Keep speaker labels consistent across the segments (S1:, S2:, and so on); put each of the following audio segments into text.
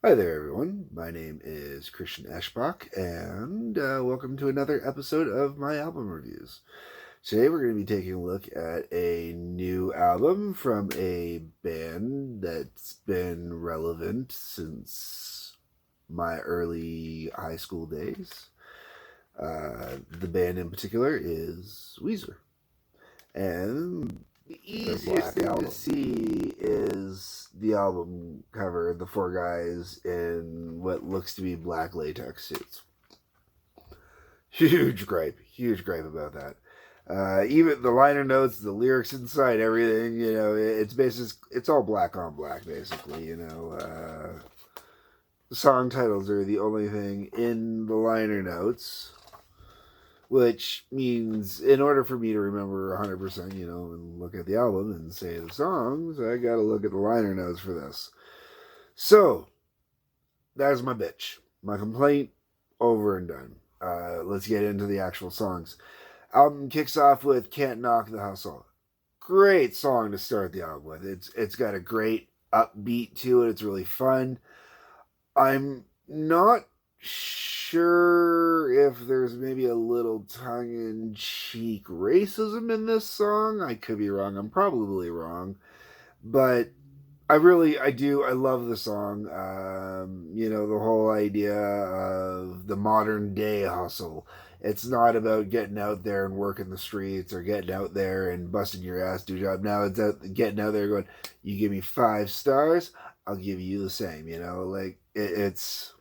S1: Hi there, everyone. My name is Christian Eschbach, and welcome to another episode of my album reviews. Today, we're going to be taking a look at a new album from a band that's been relevant since my early high school days. The band in particular is Weezer. And the easiest
S2: Black
S1: thing to
S2: Album.
S1: see is the album cover, the four guys in what looks to be black latex suits. Huge gripe about that. Even the liner notes, the lyrics inside, everything, it's all black on black, basically, the song titles are the only thing in the liner notes, which means in order for me to remember 100%, and look at the album and say the songs, I gotta look at the liner notes for this. So, that's my bitch. My complaint, over and done. Let's get into the actual songs. Album kicks off with Can't Knock the Hustle. Great song to start the album with. It's got a great upbeat to it. It's really fun. I'm not sure if there's maybe a little tongue-in-cheek racism in this song. I could be wrong. I'm probably wrong. But I love the song. The whole idea of the modern day hustle. It's not about getting out there and working the streets or getting out there and busting your ass to do a job. Now it's getting out there going, you give me 5 stars, I'll give you the same. It's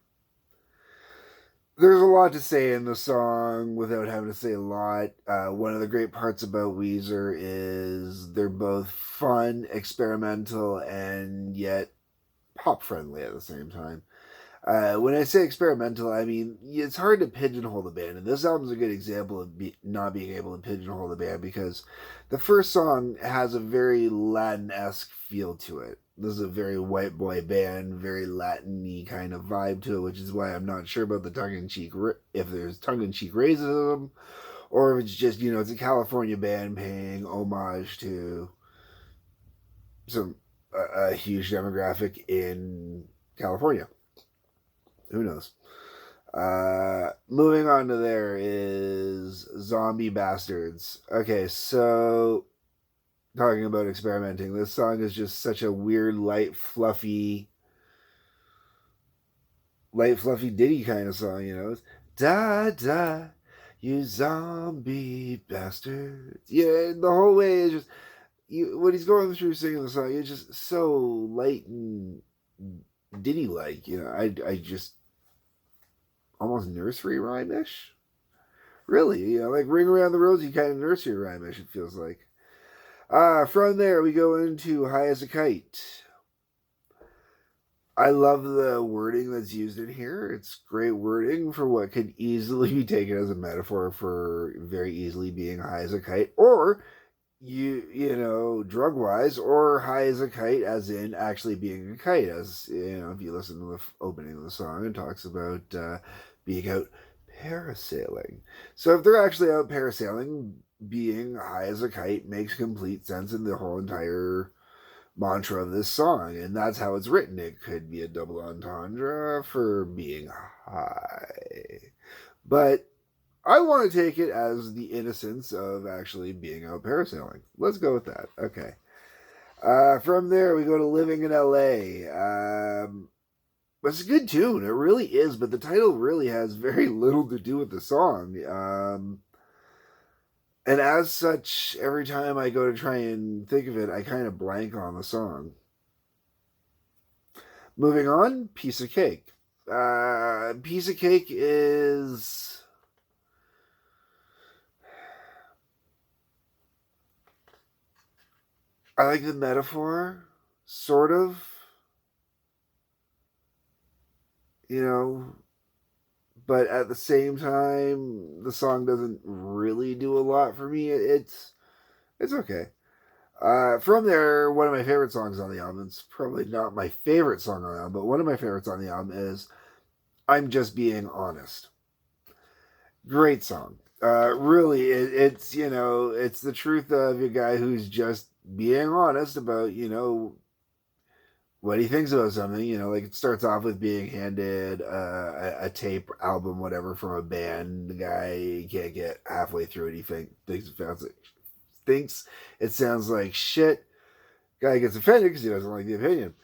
S1: there's a lot to say in the song without having to say a lot. One of the great parts about Weezer is they're both fun, experimental, and yet pop friendly at the same time. When I say experimental, I mean it's hard to pigeonhole the band, and this album's a good example of not being able to pigeonhole the band because the first song has a very Latin-esque feel to it. This is a very white boy band, very Latin-y kind of vibe to it, which is why I'm not sure about the tongue-in-cheek, if there's tongue-in-cheek racism, or if it's just, it's a California band paying homage to a huge demographic in California. Who knows? Moving on to there is Zombie Bastards. Okay, so talking about experimenting, this song is just such a weird, light fluffy ditty kind of song, It's, die, die, you zombie bastards. Yeah, the whole way is just, when he's going through singing the song, it's just so light and ditty-like, I just, almost nursery rhyme-ish. Really, like Ring Around the Rosie kind of nursery rhyme-ish, it feels like. From there, we go into High as a Kite. I love the wording that's used in here. It's great wording for what could easily be taken as a metaphor for very easily being high as a kite, or drug wise, or high as a kite, as in actually being a kite. As if you listen to the opening of the song, it talks about being out parasailing. So if they're actually out parasailing, being high as a kite makes complete sense in the whole entire mantra of this song, and that's how it's written. It could be a double entendre for being high, but I want to take it as the innocence of actually being out parasailing. Let's go with that. Okay. From there, we go to Living in LA. It's a good tune. It really is, but the title really has very little to do with the song. And as such, every time I go to try and think of it, I kind of blank on the song. Moving on, Piece of Cake. Piece of Cake is... I like the metaphor, sort of. But at the same time, the song doesn't really do a lot for me. It's okay. From there, one of my favorite songs on the album, it's probably not my favorite song on the album, but one of my favorites on the album is I'm Just Being Honest. Great song. Really, it's the truth of a guy who's just being honest about, what he thinks about something. Like it starts off with being handed a tape album, whatever, from a band. The guy can't get halfway through it. He thinks it sounds like shit. Guy gets offended because he doesn't like the opinion.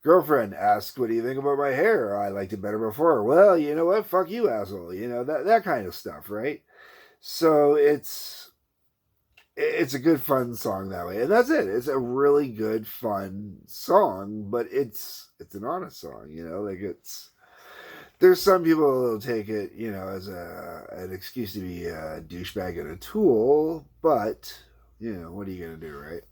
S1: Girlfriend asks, "What do you think about my hair? I liked it better before." Well, you know what? Fuck you, asshole. That kind of stuff, right? So it's a good fun song that way, and that's it. It's a really good fun song, but it's an honest song. Like there's some people that'll take it, as an excuse to be a douchebag and a tool, but what are you gonna do, right?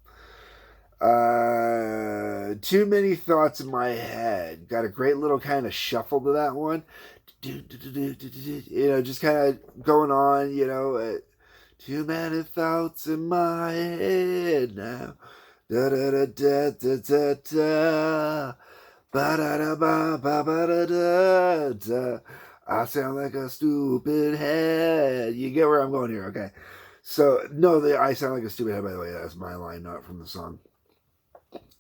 S1: Too many thoughts in my head. Got a great little kind of shuffle to that one. Just kind of going on. Too many thoughts in my head now. Da da da da da da da. Ba da da ba ba ba da da da. I sound like a stupid head. You get where I'm going here, okay? So no, I sound like a stupid head. By the way, that's my line, not from the song.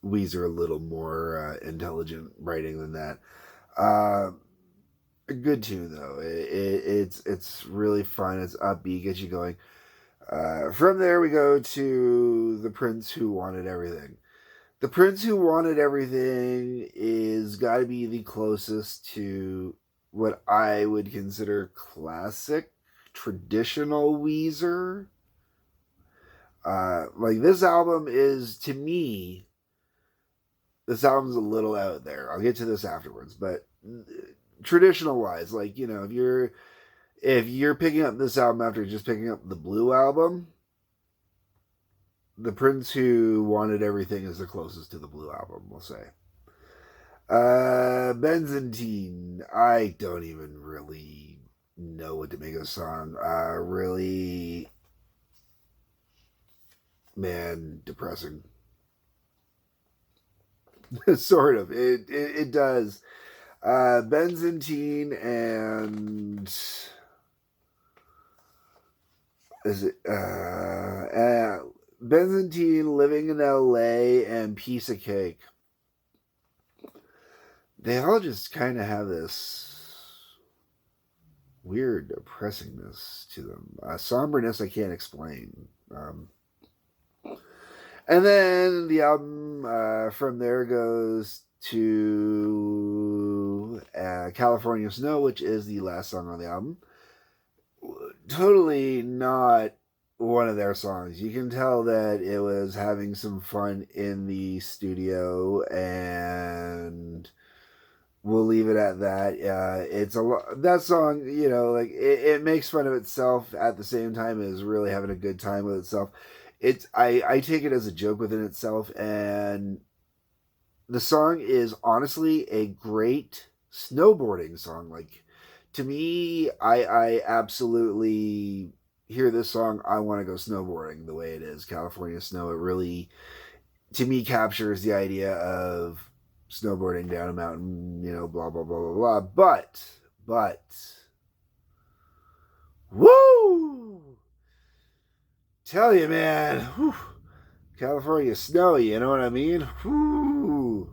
S1: Weezer a little more intelligent writing than that. Uh, a good tune though. It's really fun. It's upbeat, gets you going. From there, we go to The Prince Who Wanted Everything. The Prince Who Wanted Everything is got to be the closest to what I would consider classic, traditional Weezer. Like this album is, to me, this album's a little out there. I'll get to this afterwards, but traditional wise, like if you're picking up this album after just picking up the Blue album, the Prince Who Wanted Everything is the closest to the Blue album, we'll say. Benzantine, I don't even really know what to make of the song. Really, man, depressing. Sort of. It does. Benzantine and is it Benzantine, Living in LA, and Piece of Cake. They all just kind of have this weird oppressingness to them. Somberness I can't explain. And then the album from there goes to California Snow, which is the last song on the album. Totally not one of their songs. You can tell that it was having some fun in the studio, and we'll leave it at that. It's that song, like it makes fun of itself at the same time as really having a good time with itself. I take it as a joke within itself, and the song is honestly a great snowboarding song. Like, to me, I absolutely hear this song, I want to go snowboarding the way it is. California Snow, it really, to me, captures the idea of snowboarding down a mountain, blah, blah, blah, blah, blah. But, woo! Tell you, man, whew, California snowy, you know what I mean? Whew.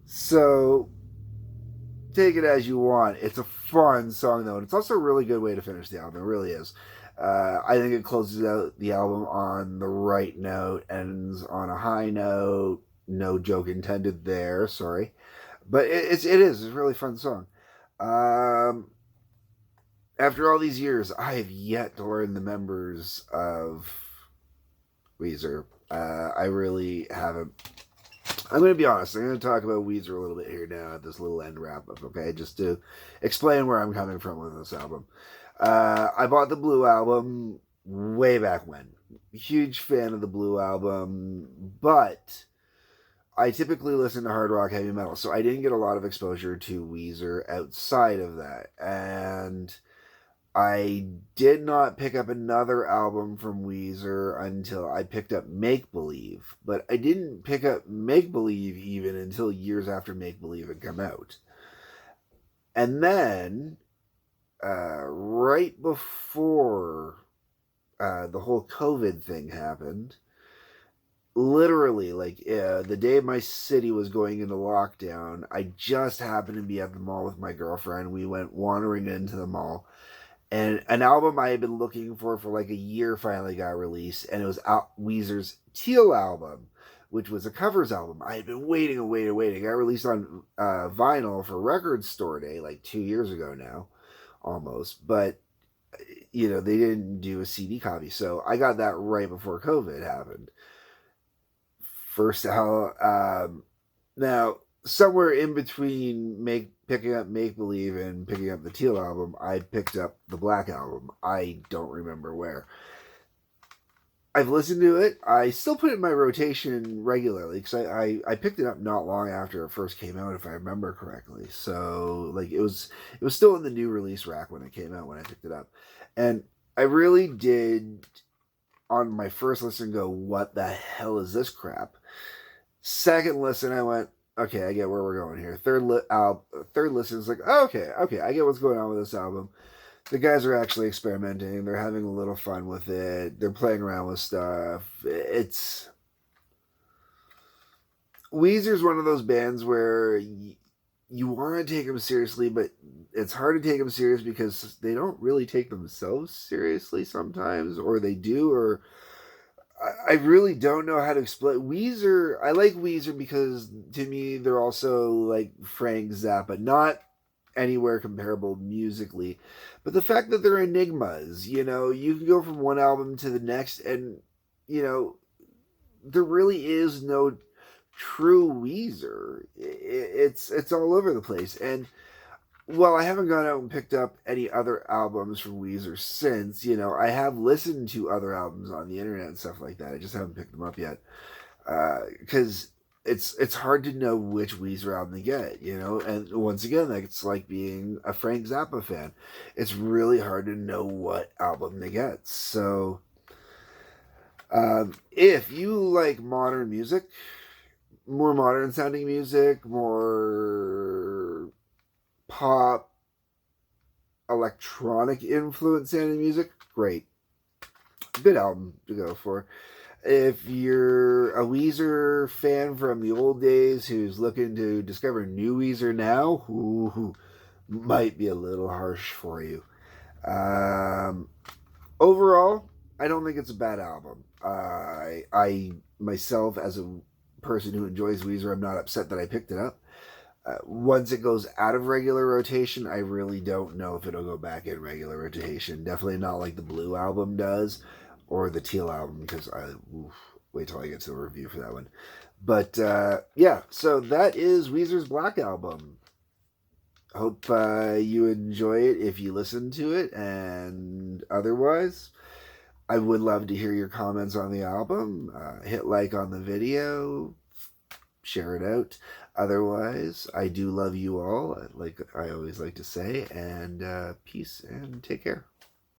S1: So, take it as you want. It's a fun song, though, and it's also a really good way to finish the album. It really is. I think it closes out the album on the right note, ends on a high note. No joke intended there, sorry. But it is. It's a really fun song. After all these years, I have yet to learn the members of Weezer. I really haven't. I'm going to be honest. I'm going to talk about Weezer a little bit here now at this little end wrap up, okay? Just to explain where I'm coming from with this album. I bought the Blue album way back when. Huge fan of the Blue album, but I typically listen to hard rock, heavy metal, so I didn't get a lot of exposure to Weezer outside of that. And I did not pick up another album from Weezer until I picked up Make Believe, but I didn't pick up Make Believe even until years after Make Believe had come out. And then, right before the whole COVID thing happened, literally, like, the day my city was going into lockdown, I just happened to be at the mall with my girlfriend. We went wandering into the mall, and an album I had been looking for like a year finally got released, and it was Weezer's Teal album, which was a covers album. I had been waiting and waiting and waiting. It got released on vinyl for Record Store Day like 2 years ago now, almost. But they didn't do a CD copy, so I got that right before COVID happened. First, how now somewhere in between picking up Make Believe and picking up the Teal album, I picked up the Black album. I don't remember where. I've listened to it. I still put it in my rotation regularly because I picked it up not long after it first came out, if I remember correctly. So like it was still in the new release rack when it came out when I picked it up, and I really did on my first listen go, what the hell is this crap? Second listen, I went, okay, I get where we're going here. Third listen is like, oh, okay, I get what's going on with this album. The guys are actually experimenting. They're having a little fun with it. They're playing around with stuff. Weezer's one of those bands where you want to take them seriously, but it's hard to take them serious because they don't really take themselves seriously sometimes, or they do, or I really don't know how to explain Weezer. I like Weezer because to me they're also like Frank Zappa, not anywhere comparable musically, but the fact that they're enigmas, you can go from one album to the next, and there really is no true Weezer. It's all over the place, and well, I haven't gone out and picked up any other albums from Weezer since. I have listened to other albums on the internet and stuff like that. I just haven't picked them up yet because it's hard to know which Weezer album to get. And once again, like, it's like being a Frank Zappa fan. It's really hard to know what album to get. So, if you like modern music, more modern sounding music, more pop, electronic influence sounding music, great. Good album to go for. If you're a Weezer fan from the old days who's looking to discover new Weezer now, who might be a little harsh for you. Overall, I don't think it's a bad album. I myself, as a person who enjoys Weezer, I'm not upset that I picked it up. Once it goes out of regular rotation, I really don't know if it'll go back in regular rotation. Definitely not like the Blue album does or the Teal album, because wait till I get to the review for that one. But yeah, so that is Weezer's Black album. Hope you enjoy it if you listen to it, and otherwise, I would love to hear your comments on the album. Hit like on the video, share it out. Otherwise, I do love you all, like I always like to say, and peace and take care.